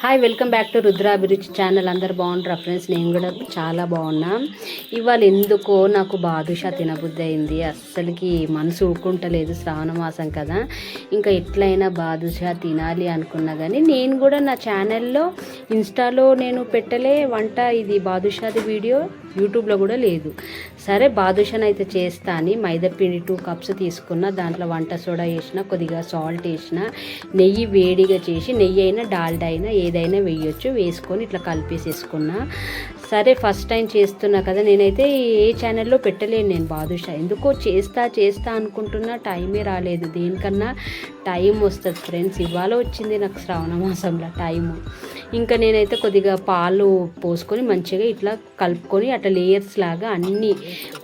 Hi, welcome back to Rudra అభిరుచి channel. అందరు బాగుంటారా friends? నేను కూడా చాలా బాగున్నా. ఇవాళ ఎందుకో నాకు బాదుషా తినబుద్ధి అయింది. అస్సలకి మనసు ఊరుకుంటలేదు, శ్రావణ మాసం కదా. ఇంకా ఎట్లయినా బాదుషా తినాలి అనుకున్నా కానీ నేను కూడా నా ఛానల్లో ఇన్స్టాలో నేను పెట్టలే వంట, ఇది బాదుషాది వీడియో యూట్యూబ్లో కూడా లేదు. సరే బాదుషాని అయితే చేస్తా అని మైదాపిండి 2 కప్స్ తీసుకున్న, దాంట్లో వంట సోడా వేసిన, కొద్దిగా సాల్ట్ వేసిన, నెయ్యి వేడిగా చేసి, నెయ్యి అయినా డాల్డా అయినా ఏదైనా వేయొచ్చు, వేసుకొని ఇట్లా కలిపేసేసుకున్నా. సరే ఫస్ట్ టైం చేస్తున్నా కదా, నేనైతే ఏ ఛానల్లో పెట్టలేను నేను బాదుషా. ఎందుకో చేస్తా అనుకుంటున్నా, టైమే రాలేదు. దేనికన్నా టైం వస్తుంది ఫ్రెండ్స్. ఇవాళ వచ్చింది నాకు శ్రావణ మాసంలో టైము. ఇంకా నేనైతే కొద్దిగా పాలు పోసుకొని మంచిగా ఇట్లా కలుపుకొని అట్లా లేయర్స్ లాగా అన్నీ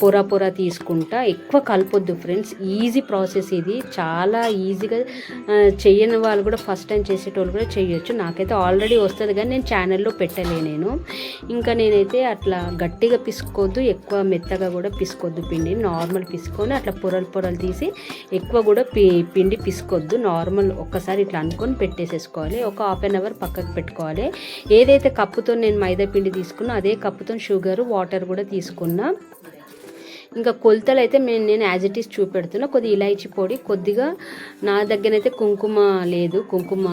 పొర తీసుకుంటా. ఎక్కువ కలపొద్దు ఫ్రెండ్స్, ఈజీ ప్రాసెస్ ఇది, చాలా ఈజీగా. చెయ్యని వాళ్ళు కూడా, ఫస్ట్ టైం చేసేటోళ్ళు కూడా చేయొచ్చు. నాకైతే ఆల్రెడీ వస్తుంది కానీ నేను ఛానల్లో పెట్టలే నేను. ఇంకా నేనైతే అట్లా గట్టిగా పిసుకోవద్దు, ఎక్కువ మెత్తగా కూడా పిసుకోవద్దు. పిండి నార్మల్ పిసుకొని అట్లా పొరలు తీసి ఎక్కువ కూడా పిండి పిసుకోవద్దు. నార్మల్ ఒక్కసారి ఇట్లా అనుకొని పెట్టేసేసుకోవాలి. ఒక హాఫ్ అన్ అవర్ పక్కకు పెట్టుకోవాలి. ఏదైతే కప్పుతో నేను మైదా పిండి తీసుకున్నా అదే కప్పుతో షుగర్ వాటర్ కూడా తీసుకున్నా. ఇంకా కొలతలు అయితే నేను యాజ్ ఇట్ ఈస్ చూపెడుతున్నా. కొద్దిగా ఇలాచీ పొడి, కొద్దిగా నా దగ్గరైతే కుంకుమ లేదు, కుంకుమ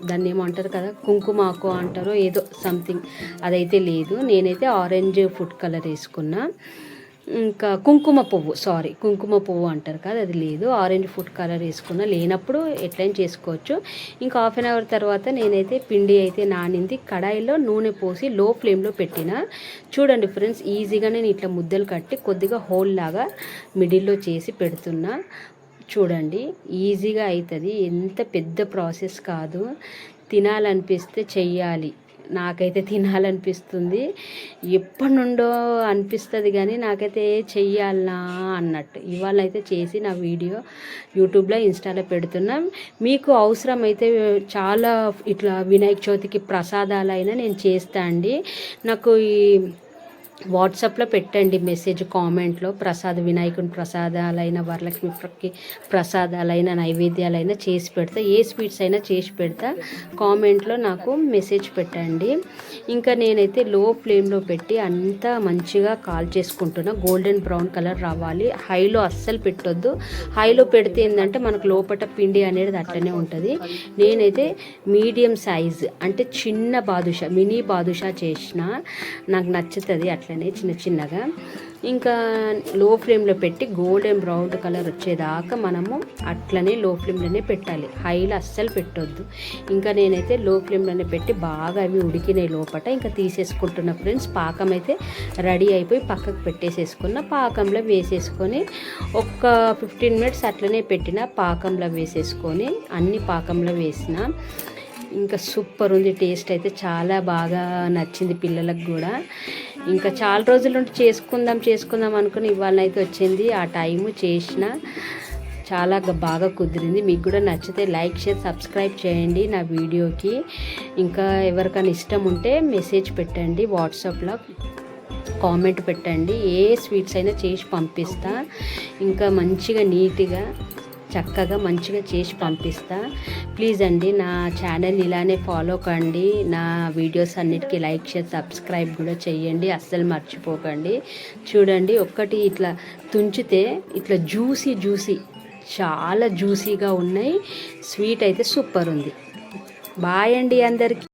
దాన్ని ఏమంటారు కదా, కుంకుమాకు అంటారో ఏదో సంథింగ్, అదైతే లేదు. నేనైతే ఆరెంజ్ ఫుడ్ కలర్ వేసుకున్నా. ఇంకా కుంకుమ పువ్వు అంటారు కదా, అది లేదు. ఆరెంజ్ ఫుడ్ కలర్ వేసుకున్నా. లేనప్పుడు ఎట్లయినా చేసుకోవచ్చు. ఇంకా హాఫ్ అన్ అవర్ తర్వాత నేనైతే పిండి అయితే నానింది, కడాయిలో నూనె పోసి లో ఫ్లేమ్లో పెట్టిన. చూడండి ఫ్రెండ్స్, ఈజీగా నేను ఇట్లా ముద్దలు కట్టి కొద్దిగా హోల్ లాగా మిడిల్లో చేసి పెడుతున్నా. చూడండి ఈజీగా అవుతుంది, ఎంత పెద్ద ప్రాసెస్ కాదు. తినాలనిపిస్తే చెయ్యాలి. నాకైతే తినాలనిపిస్తుంది, ఎప్పటి నుండో అనిపిస్తుంది కానీ నాకైతే చెయ్యాలనా అన్నట్టు. ఇవాళ అయితే చేసి నా వీడియో యూట్యూబ్లో ఇన్స్టాలో పెడుతున్నాం. మీకు అవసరమైతే చాలా ఇట్లా వినాయక చవితికి ప్రసాదాలైనా నేను చేస్తా అండి. నాకు ఈ వాట్సాప్లో పెట్టండి మెసేజ్, కామెంట్లో. వినాయకుని ప్రసాదాలైన, వరలక్ష్మి ప్రసాదాలైన, నైవేద్యాలైనా చేసి పెడతా, ఏ స్వీట్స్ అయినా చేసి పెడతా. కామెంట్లో నాకు మెసేజ్ పెట్టండి. ఇంకా నేనైతే లో ఫ్లేమ్లో పెట్టి అంతా మంచిగా కాల్ చేసుకుంటున్నా. గోల్డెన్ బ్రౌన్ కలర్ రావాలి. హైలో అస్సలు పెట్టొద్దు. హైలో పెడితే ఏంటంటే మనకు లోపల పిండి అనేది అట్లనే ఉంటుంది. నేనైతే మీడియం సైజ్ అంటే చిన్న బాదుషా, మినీ బాదుషా చేసిన, నాకు నచ్చుతుంది అట్లనే చిన్నగా. ఇంకా లో ఫ్లేమ్లో పెట్టి గోల్డెన్ బ్రౌన్ కలర్ వచ్చేదాకా మనము అట్లనే లో ఫ్లేమ్లోనే పెట్టాలి, హైలో అస్సలు పెట్టొద్దు. ఇంకా నేనైతే లో ఫ్లేమ్లోనే పెట్టి బాగా అవి ఉడికినాయి లోపల. ఇంకా తీసేసుకుంటున్న ఫ్రెండ్స్. పాకం అయితే రెడీ అయిపోయి పక్కకు పెట్టేసేసుకున్న. పాకంలో వేసేసుకొని ఒక 15 మినిట్స్ అట్లనే పెట్టిన. పాకంలో వేసేసుకొని అన్ని పాకంలో వేసిన. ఇంకా సూపర్ ఉంది, టేస్ట్ అయితే చాలా బాగా నచ్చింది పిల్లలకు కూడా. ఇంకా చాలా రోజుల నుండి చేసుకుందాం అనుకుని ఇవాళ అయితే వచ్చింది ఆ టైము. చేసిన చాలా బాగా కుదిరింది. మీకు కూడా నచ్చితే లైక్, షేర్, సబ్స్క్రైబ్ చేయండి నా వీడియోకి. ఇంకా ఎవరికైనా ఇష్టం ఉంటే మెసేజ్ పెట్టండి, వాట్సాప్లో కామెంట్ పెట్టండి. ఏ స్వీట్స్ అయినా చేసి పంపిస్తా. ఇంకా మంచిగా నీట్గా చక్కగా మంచిగా చేసి పంపిస్తా. ప్లీజ్ అండి నా ఛానల్ ఇలానే ఫాలో కండి. నా వీడియోస్ అన్నిటికీ లైక్, షేర్, సబ్స్క్రైబ్ కూడా చేయండి, అస్సలు మర్చిపోకండి. చూడండి ఒక్కటి ఇట్లా తుంచితే ఇట్లా జ్యూసీ చాలా జ్యూసీగా ఉన్నాయి. స్వీట్ అయితే సూపర్ ఉంది. బాయ్ అండి అందరికీ.